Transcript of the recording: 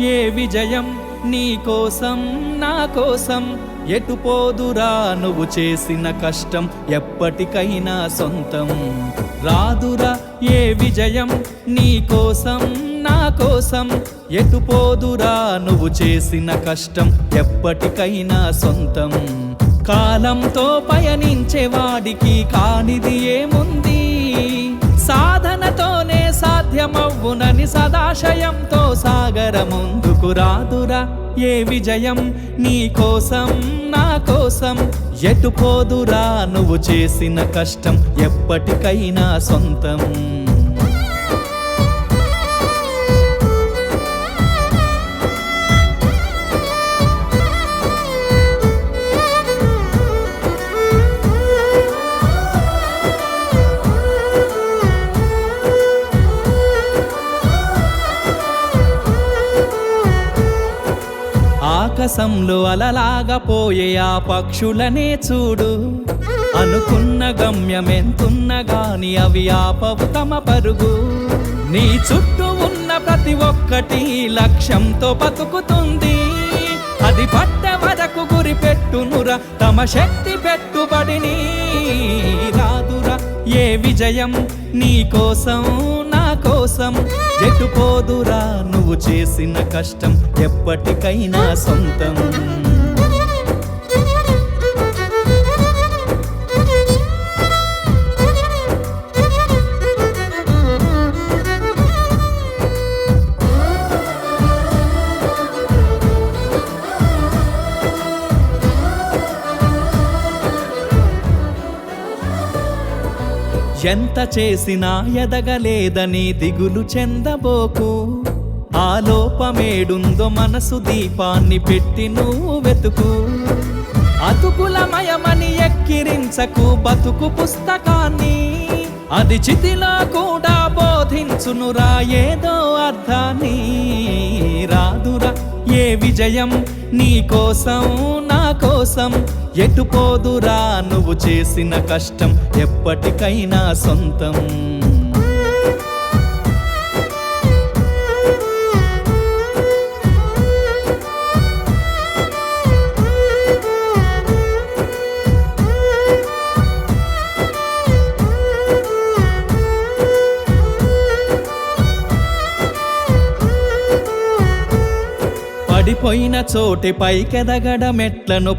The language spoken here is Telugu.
ఏ విజయం నీ కోసం నా కోసం ఎటు పోదురా నువ్వు చేసిన కష్టం ఎప్పటికైనా సొంతం రాదురా ఏ విజయం నీ కోసం నా కోసం ఎటు పోదురా నువ్వు చేసిన కష్టం ఎప్పటికైనా సొంతం కాలంతో పయనించేవాడికి కానిది ఏముంది సాధనతోనే సాధ్యమవ్వునని సదాశయంతో సాగర ముందుకు రాదురా ఏ విజయం నీ కోసం నా కోసం ఎటు పోదురా నువ్వు చేసిన కష్టం ఎప్పటికైనా సొంతం ఆకాశంలో అలలాగా పోయే ఆ పక్షులనే చూడు అనుకున్న గమ్యమెంతున్న గాని అవి ఆపవు తమ పరుగు నీ చుట్టూ ఉన్న ప్రతి ఒక్కటి లక్ష్యంతో బతుకుతుంది అది పట్ట వరకు గురి పెట్టునురా తమ శక్తి పెట్టుబడిని రాదురా ఏ విజయం నీ కోసం నా కోసం ఎటు పోదురా నువ్వు చేసిన కష్టం ఎప్పటికైనా సొంతం ఎంత చేసినా ఎదగలేదని దిగులు చెందబోకు ఆ లోపమేడుందో మనసు దీపాన్ని పెట్టి నువ్వు వెతుకు అతుకులమయమని ఎక్కిరించకు బతుకు పుస్తకాన్ని అది చితిలో కూడా బోధించునురా ఏదో అర్థాన్ని రాదురా ఏ విజయం నీ కోసం నా కోసం ఎటు పోదురా నువ్వు చేసిన కష్టం ఎప్పటికైనా సొంతం పడిపోయిన చోటి పైకెదగడ మెట్లను